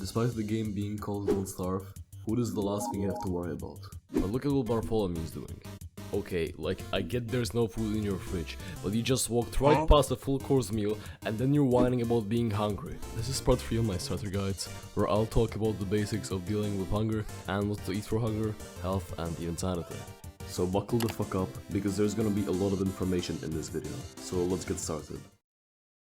Despite the game being called Don't Starve, food is the last thing you have to worry about. But look at what Bartholomew is doing. Okay, like, I get there's no food in your fridge, but you just walked right past a full course meal and then you're whining about being hungry. This is part 3 of my starter guides, where I'll talk about the basics of dealing with hunger and what to eat for hunger, health and even sanity. So buckle the fuck up, because there's gonna be a lot of information in this video, so let's get started.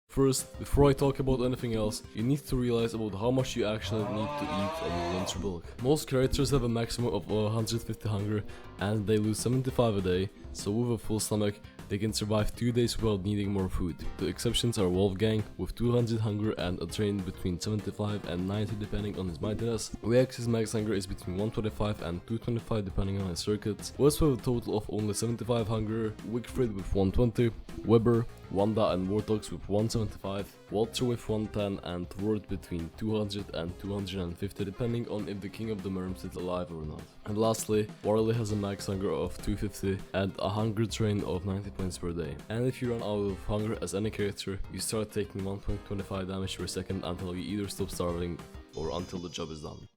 First, before I talk about anything else, you need to realize about how much you actually need to eat on your lunch bulk. Most characters have a maximum of 150 hunger and they lose 75 a day, so with a full stomach, they can survive 2 days without needing more food. The exceptions are Wolfgang with 200 hunger and a train between 75 and 90 depending on his mightiness. Reax's max hunger is between 125 and 225 depending on his circuits. West with a total of only 75 hunger, Wickfried with 120, Weber, Wanda and Wartox with 175, Walter with 110 and Ward between 200 and 250 depending on if the King of the Merms is alive or not. And lastly, Warley has a max hunger of 250 and a hunger train of 90 points per day. And if you run out of hunger as any character, you start taking 1.25 damage per second until you either stop starving or until the job is done.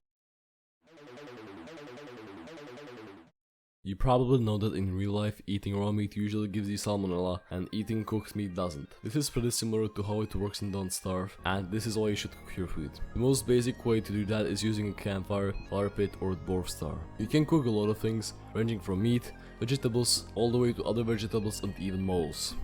You probably know that in real life, eating raw meat usually gives you salmonella and eating cooked meat doesn't. This is pretty similar to how it works in Don't Starve, and this is why you should cook your food. The most basic way to do that is using a campfire, fire pit or dwarf star. You can cook a lot of things, ranging from meat, vegetables, all the way to other vegetables and even moles.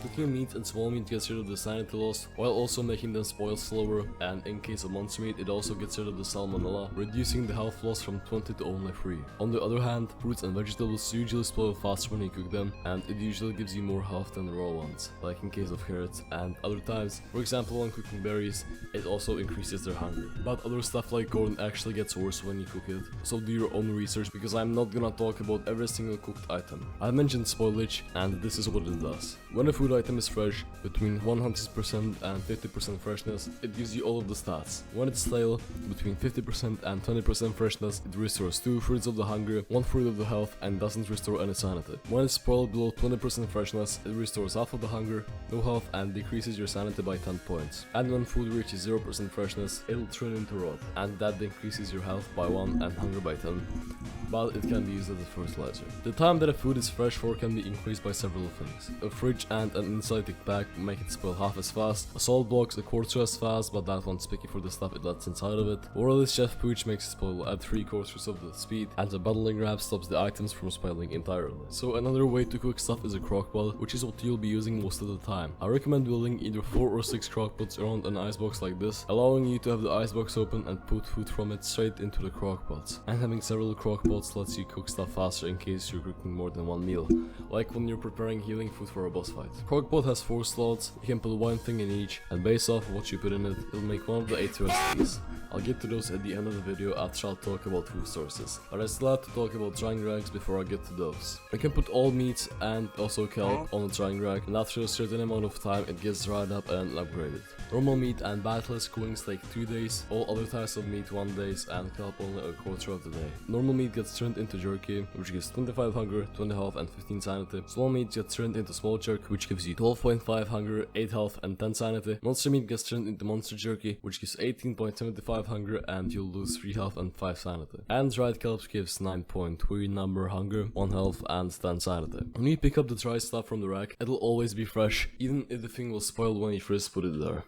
Cooking meat and small meat gets rid of the sanity loss, while also making them spoil slower, and in case of monster meat it also gets rid of the salmonella, reducing the health loss from 20 to only 3. On the other hand, fruits and vegetables usually spoil faster when you cook them, and it usually gives you more health than the raw ones, like in case of carrots, and other times, for example when cooking berries, it also increases their hunger. But other stuff like corn actually gets worse when you cook it, so do your own research because I'm not gonna talk about every single cooked item. I mentioned spoilage, and this is what it does. When a food item is fresh, between 100% and 50% freshness, it gives you all of the stats. When it's stale, between 50% and 20% freshness, it restores 2/3 of the hunger, 1/3 of the health, and doesn't restore any sanity. When it's spoiled below 20% freshness, it restores half of the hunger, no health, and decreases your sanity by 10 points. And when food reaches 0% freshness, it'll turn into rot, and that decreases your health by 1 and hunger by 10. But it can be used as a fertilizer. The time that a food is fresh for can be increased by several things. A fridge and an insulating pack make it spoil half as fast, a salt box a quarter as fast, but that one's picky for the stuff it lets inside of it. Warley's chef pooch makes it spoil at 3/4 of the speed, and a battling grab stops the items from spoiling entirely. So another way to cook stuff is a crockpot, which is what you'll be using most of the time. I recommend building either 4 or 6 crockpots around an icebox like this, allowing you to have the icebox open and put food from it straight into the crockpots. And having several crockpots lets you cook stuff faster in case you're cooking more than one meal, like when you're preparing healing food for a boss fight. Crockpot has 4 slots, you can put one thing in each, and based off of what you put in it, it'll make one of the 8 recipes. I'll get to those at the end of the video after I'll talk about food sources, but I still have to talk about drying rags before I get to those. You can put all meats and also kelp on a drying rag, and after a certain amount of time it gets dried up and upgraded. Normal meat and batless cookings take 2 days, all other types of meat 1 day, and kelp only a quarter of the day. Normal meat gets turned into jerky, which gives 25 hunger, 20 health and 15 sanity. Small meat gets turned into small jerky, which gives you 12.5 hunger, 8 health and 10 sanity. Monster meat gets turned into monster jerky, which gives 18.75 hunger and you'll lose 3 health and 5 sanity. And dried kelp gives 9.3 number hunger, 1 health and 10 sanity. When you pick up the dry stuff from the rack, it'll always be fresh, even if the thing was spoiled when you first put it there.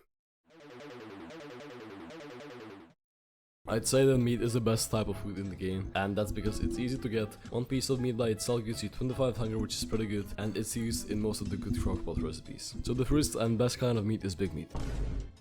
I'd say that meat is the best type of food in the game, and that's because it's easy to get. One piece of meat by itself gives you 25 hunger, which is pretty good, and it's used in most of the good crockpot recipes. So the first and best kind of meat is big meat.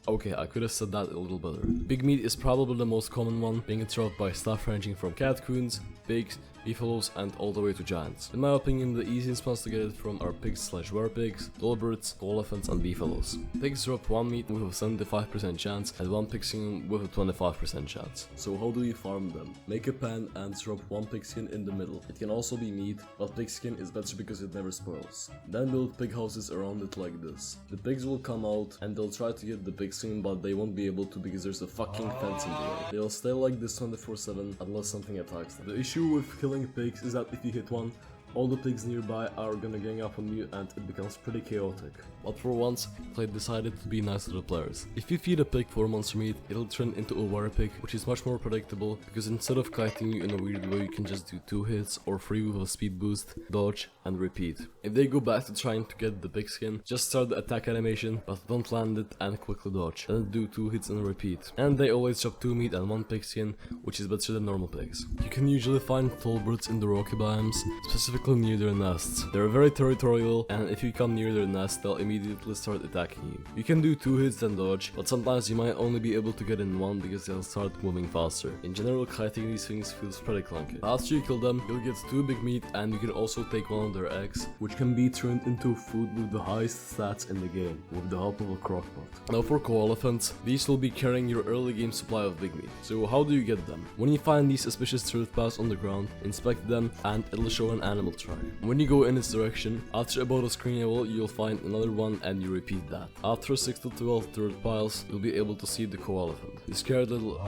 Okay, I could have said that a little better. Big meat is probably the most common one, being throughout by stuff ranging from cat coons, pigs, beefaloes, and all the way to giants. In my opinion, the easiest ones to get it from are pigs/werepigs, dolebirds, elephants, and beefaloes. Pigs drop 1 meat with a 75% chance, and 1 pigskin with a 25% chance. So how do you farm them? Make a pan and drop 1 pigskin in the middle. It can also be meat, but pigskin is better because it never spoils. Then build pig houses around it like this. The pigs will come out, and they'll try to get the pigskin, but they won't be able to because there's a fucking fence in the way. They'll stay like this 24/7 unless something attacks them. The issue with killing pigs is that if you hit one, all the pigs nearby are gonna gang up on you and it becomes pretty chaotic. But for once, Clay decided to be nice to the players. If you feed a pig 4 monster meat, it'll turn into a water pig, which is much more predictable because instead of kiting you in a weird way, you can just do 2 hits or 3 with a speed boost, dodge, and repeat. If they go back to trying to get the pig skin, just start the attack animation, but don't land it and quickly dodge. Then do 2 hits and repeat. And they always drop 2 meat and 1 pig skin, which is better than normal pigs. You can usually find tall birds in the rocky biomes, specifically near their nests. They're very territorial, and if you come near their nest, they'll immediately start attacking you. You can do 2 hits and dodge, but sometimes you might only be able to get in 1 because they'll start moving faster. In general, kiting these things feels pretty clunky. After you kill them, you'll get 2 big meat, and you can also take 1 of their eggs, which can be turned into food with the highest stats in the game, with the help of a crockpot. Now for co-elephants, these will be carrying your early game supply of big meat. So how do you get them? When you find these suspicious truth paths on the ground, inspect them and it'll show an animal track. When you go in its direction, after about a screen level, you'll find another one and you repeat that. After 6 to 12 third piles, you'll be able to see the co-elephant. The scared little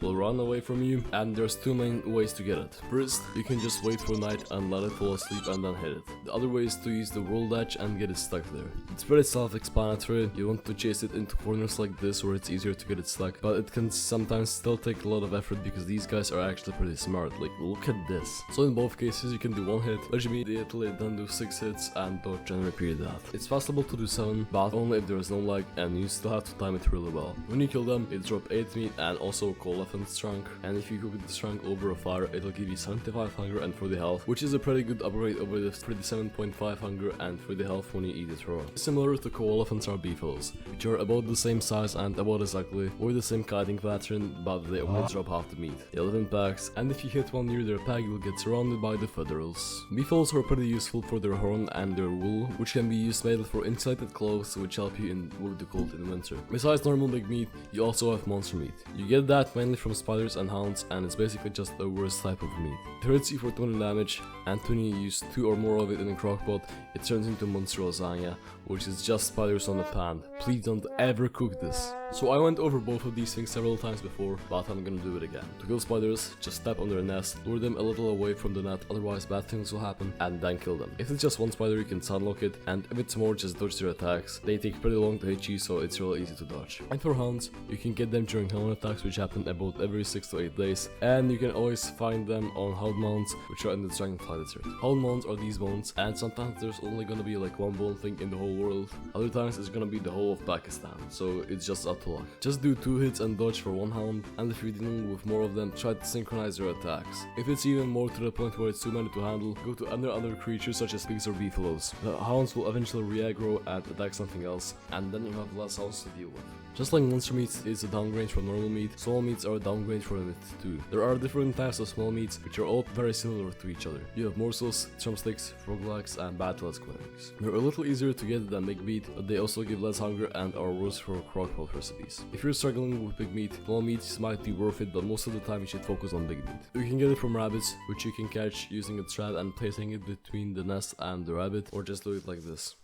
will run away from you, and there's 2 main ways to get it. First, you can just wait for night and let it fall asleep and then hit it. The other way is to use the roll dash and get it stuck there. It's pretty self-explanatory. You want to chase it into corners like this where it's easier to get it stuck, but it can sometimes still take a lot of effort because these guys are actually pretty smart. Like, look at this. So in both cases, you can do 1 hit, dodge immediately, then do 6 hits and dodge and repeat that. It's possible to do 7, but only if there is no lag, and you still have to time it really well. When you kill them, it drop 8 meat and also a co-elephant's trunk, and if you cook this trunk over a fire, it'll give you 75 hunger and 40 health, which is a pretty good upgrade over the 37.5 hunger and 40 health when you eat it raw. Similar to co-elephants are beefaloes, which are about the same size and about as ugly, or the same kiting pattern, but they only drop half the meat. They live in packs, and if you hit one near their pack, you'll get surrounded by the federals. Beefaloes are pretty useful for their horn and their wool, which can be used mainly for insulated clothes, which help you with the cold in winter. Besides normal big meat, you also have monster meat. You get that mainly from spiders and hounds, and it's basically just the worst type of meat. It hurts you for 20 damage, and when you use 2 or more of it in a crockpot, it turns into monster lasagna, which is just spiders on a pan. Please don't ever cook this. So I went over both of these things several times before, but I'm gonna do it again. To kill spiders, just step on their nest, lure them a little away from the net, otherwise bad things will happen, and then kill them. If it's just 1 spider, you can sunlock it, and if it's more, just dodge their attacks. They take pretty long to hit you, so it's really easy to dodge. And for hounds, you can get them during hound attacks, which happen about every 6 to 8 days, and you can always find them on hound mounts, which are in the Dragonfly Desert. Hound mounts are these bones, and sometimes there's only gonna be like 1 bone thing in the whole world, other times it's gonna be the whole of Pakistan, so it's just up to luck. Just do 2 hits and dodge for 1 hound, and if you're dealing with more of them, try to synchronize their attacks. If it's even more to the point where it's too many to handle, go to other creatures such as pigs or beefaloes. The hounds will eventually re-aggro and attack something else, and then you have less hounds to deal with. Just like monster meat is a downgrade from normal meat, small meats are a downgrade from it too. There are different types of small meats, which are all very similar to each other. You have morsels, drumsticks, frog legs, and battle squarings. They're a little easier to get than big meat, but they also give less hunger and are worse for crockpot recipes. If you're struggling with big meat, small meats might be worth it, but most of the time you should focus on big meat. You can get it from rabbits, which you can catch using a trap and placing it between the nest and the rabbit, or just do it like this.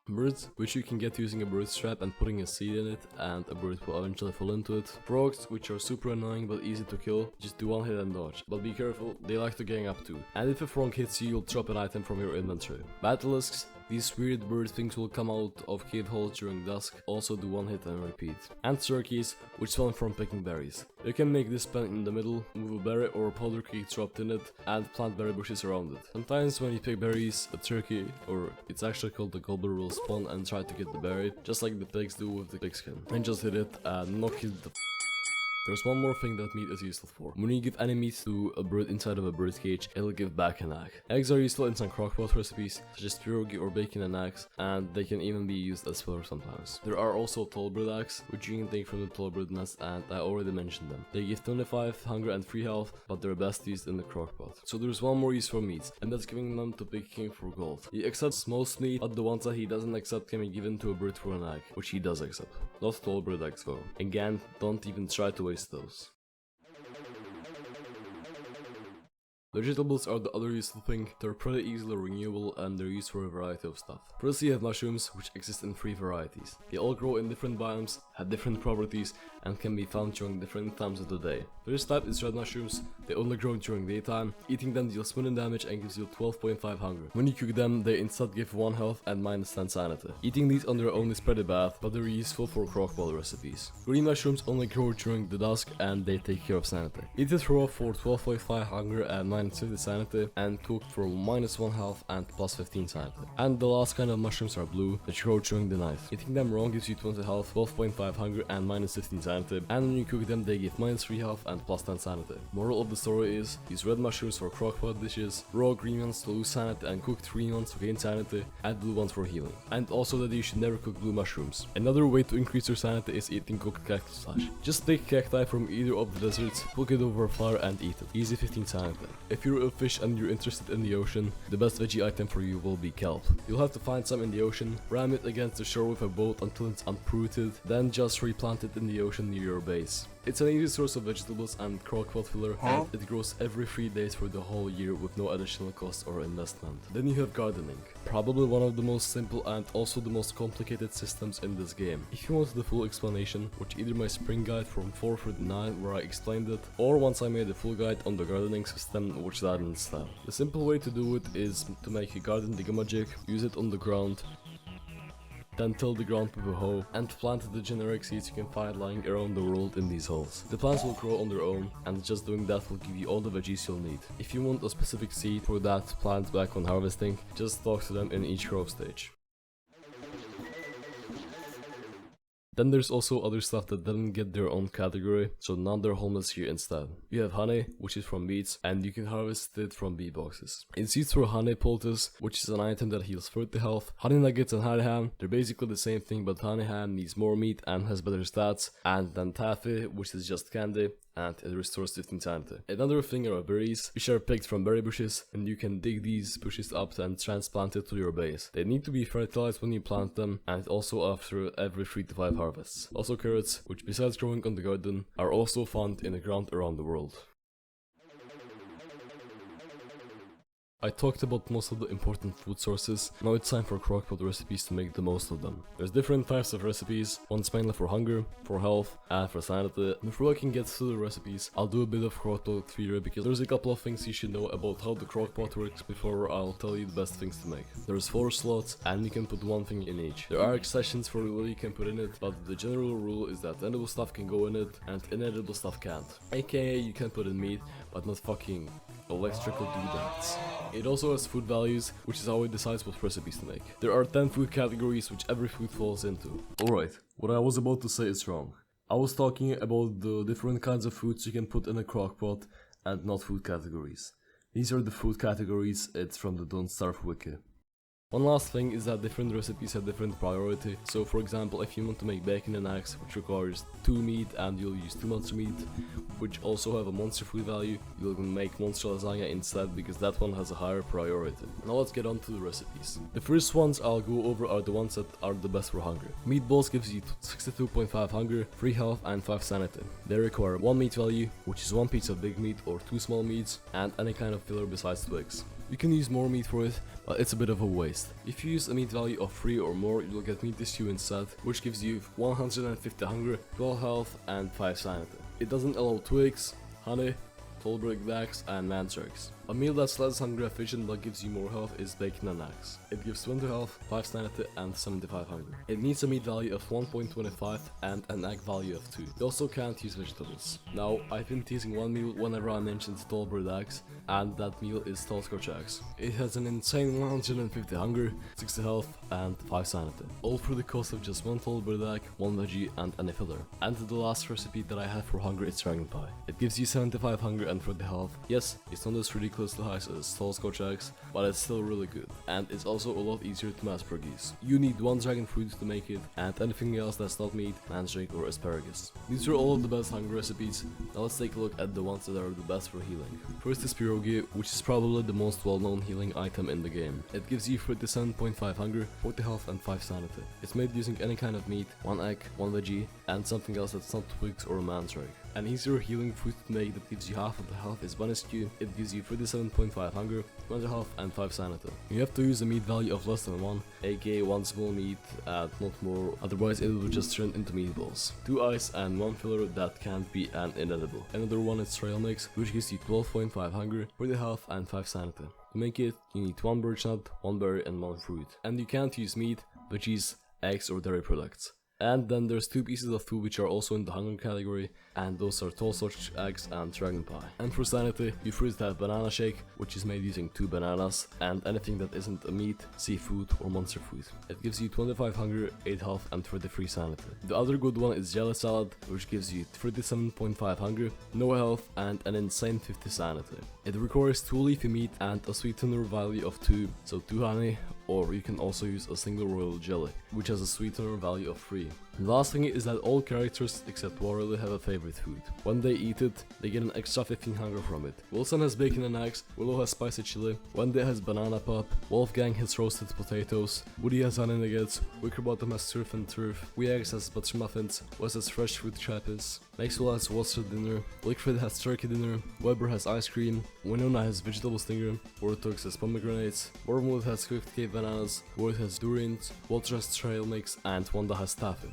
Birds, which you can get using a bird trap and putting a seed in it, and a bird will eventually fall into it. Frogs, which are super annoying but easy to kill, just do 1 hit and dodge. But be careful, they like to gang up too. And if a frog hits you, you'll drop an item from your inventory. Basilisks, these weird bird things will come out of cave holes during dusk, also do 1 hit and repeat. And turkeys, which spawn from picking berries. You can make this pen in the middle, move a berry or a powder cake dropped in it, and plant berry bushes around it. Sometimes when you pick berries, a turkey, or it's actually called the gobbler, will spawn and try to get the berry, just like the pigs do with the pigskin. And just hit it and knock it the There's one more thing that meat is useful for. When you give any meat to a bird inside of a bird cage, it'll give back an egg. Eggs are useful in some crockpot recipes, such as pierogi or bacon and eggs, and they can even be used as filler sometimes. There are also tall bird eggs, which you can take from the tall bird nest, and I already mentioned them. They give 25 hunger and 3 health, but they're best used in the crockpot. So there's one more use for meat, and that's giving them to Big King for gold. He accepts most meat, but the ones that he doesn't accept can be given to a bird for an egg, which he does accept. Not tall bird eggs though. Again, don't even try to waste those. Vegetables are the other useful thing. They're pretty easily renewable and they're used for a variety of stuff. First you have mushrooms, which exist in 3 varieties. They all grow in different biomes, have different properties, and can be found during different times of the day. First type is red mushrooms. They only grow during daytime. Eating them deals 1 damage and gives you 12.5 hunger. When you cook them, they instead give 1 health and minus 10 sanity. Eating these on their own is pretty bad, but they're useful for crockpot recipes. Green mushrooms only grow during the dusk and they take care of sanity. Eat it raw for 12.5 hunger and minus 50 sanity, and cooked for minus 1 health and plus 15 sanity. And the last kind of mushrooms are blue, which grow during the night. Eating them raw gives you 20 health, 12.5 hunger and minus 15 sanity, and when you cook them they give minus 3 health and plus 10 sanity. Moral of the story is, use red mushrooms for crockpot dishes, raw green ones to lose sanity, and cooked green ones to gain sanity, and blue ones for healing. And also that you should never cook blue mushrooms. Another way to increase your sanity is eating cooked cactus flesh. Just take cacti from either of the deserts, cook it over fire and eat it. Easy 15 sanity. If you're a fish and you're interested in the ocean, the best veggie item for you will be kelp. You'll have to find some in the ocean, ram it against the shore with a boat until it's uprooted, then just replant it in the ocean near your base. It's an easy source of vegetables and crockpot filler, and it grows every 3 days for the whole year with no additional cost or investment. Then you have gardening. Probably one of the most simple and also the most complicated systems in this game. If you want the full explanation, watch either my spring guide from 439 where I explained it, or once I made a full guide on the gardening system, watch that instead. The simple way to do it is to make a garden digamagic, use it on the ground, then till the ground with a hoe, and plant the generic seeds you can find lying around the world in these holes. The plants will grow on their own, and just doing that will give you all the veggies you'll need. If you want a specific seed for that plant back on harvesting, just talk to them in each growth stage. Then there's also other stuff that didn't get their own category, so now they're homeless here instead. You have honey, which is from bees, and you can harvest it from bee boxes. It seeds for honey poultice, which is an item that heals 30 health. Honey nuggets and honey ham, they're basically the same thing, but honey ham needs more meat and has better stats. And then taffy, which is just candy, and it restores 15 sanity. Another thing are berries, which are picked from berry bushes, and you can dig these bushes up and transplant it to your base. They need to be fertilized when you plant them, and also after every 3 to 5 harvests. Also carrots, which besides growing on the garden, are also found in the ground around the world. I talked about most of the important food sources, now it's time for crockpot recipes to make the most of them. There's different types of recipes, one's mainly for hunger, for health, and for sanity. Before I can get to the recipes, I'll do a bit of crockpot theory because there's a couple of things you should know about how the crockpot works before I'll tell you the best things to make. There's 4 slots, and you can put 1 thing in each. There are exceptions for what you can put in it, but the general rule is that edible stuff can go in it, and inedible stuff can't. AKA you can put in meat, but not fucking electrical doodads. It also has food values, which is how it decides what recipes to make. There are 10 food categories which every food falls into. Alright, what I was about to say is wrong. I was talking about the different kinds of foods you can put in a crockpot and not food categories. These are the food categories, it's from the Don't Starve wiki. One last thing is that different recipes have different priority, so for example if you want to make bacon and eggs, which requires 2 meat and you'll use 2 monster meat, which also have a monster food value, you'll make monster lasagna instead because that one has a higher priority. Now let's get on to the recipes. The first ones I'll go over are the ones that are the best for hunger. Meatballs gives you 62.5 hunger, 3 health and 5 sanity. They require 1 meat value, which is 1 piece of big meat or 2 small meats, and any kind of filler besides twigs. You can use more meat for it, but it's a bit of a waste. If you use a meat value of 3 or more, you'll get meat stew instead, which gives you 150 hunger, 12 health and 5 sanity. It doesn't allow twigs, honey, Tolbrick bags and mandrake. A meal that's less hunger efficient but gives you more health is bacon and eggs. It gives 20 health, 5 sanity and 75 hunger. It needs a meat value of 1.25 and an egg value of 2. You also can't use vegetables. Now, I've been teasing one meal whenever I mentioned Tolbrick eggs, and that meal is Tallscotch eggs. It has an insane 150 hunger, 60 health and 5 sanity. All for the cost of just 1 Tolbrick egg, 1 veggie and any filler. And the last recipe that I have for hunger is dragon pie. It gives you 75 hunger and 30 health. Yes, it's not as ridiculously high as Tallscotch eggs, but it's still really good. And it's also a lot easier to mass produce. You need 1 dragon fruit to make it, and anything else that's not meat, mandrake or asparagus. These are all of the best hunger recipes. Now let's take a look at the ones that are the best for healing. First is pierogi, which is probably the most well-known healing item in the game. It gives you 37.5 hunger, 40 health and 5 sanity. It's made using any kind of meat, 1 egg, 1 veggie, and something else that's not twigs or mandrake. An easier healing food to make that gives you half of the health is bonus Q. It gives you 37.5 hunger, 20 health and 5 sanity. You have to use a meat value of less than 1, aka 1 small meat and not more, otherwise it will just turn into meatballs. 2 ice and 1 filler that can't be an inedible. Another one is trail mix, which gives you 12.5 hunger, 40 health and 5 sanity. To make it, you need 1 birch nut, 1 berry and 1 fruit. And you can't use meat, veggies, eggs or dairy products. And then there's 2 pieces of food which are also in the hunger category, and those are tall sausage eggs and dragon pie. And for sanity, you first have banana shake, which is made using 2 bananas, and anything that isn't a meat, seafood or monster food. It gives you 25 hunger, 8 health and 33 sanity. The other good one is jelly salad, which gives you 37.5 hunger, no health and an insane 50 sanity. It requires 2 leafy meat and a sweetener value of 2, so 2 honey, or you can also use a single royal jelly, which has a sweetener value of 3. The last thing is that all characters except Warley have a favorite food. When they eat it, they get an extra 15 hunger from it. Wilson has bacon and eggs, Willow has spicy chili, Wendy has banana pop, Wolfgang has roasted potatoes, Woody has honey nuggets, Wickerbottom has surf and turf, Weex has butter muffins, Wes has fresh fruit chappies, Maxwell has roasted dinner, Liquid has turkey dinner, Weber has ice cream, Winona has vegetable stinger, Vortex has pomegranates, Wormwood has cooked cave bananas, Void has durians, Walter has trail mix, and Wanda has taffy.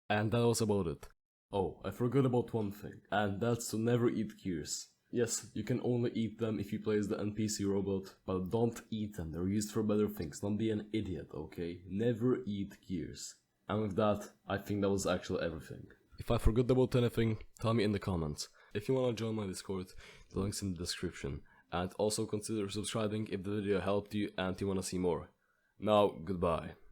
And that was about it. Oh, I forgot about one thing, and that's to never eat gears. Yes, you can only eat them if you play as the NPC robot, but don't eat them, they're used for better things, don't be an idiot, okay? Never eat gears. And with that, I think that was actually everything. If I forgot about anything, tell me in the comments. If you wanna join my Discord, the link's in the description. And also consider subscribing if the video helped you and you wanna see more. Now, goodbye.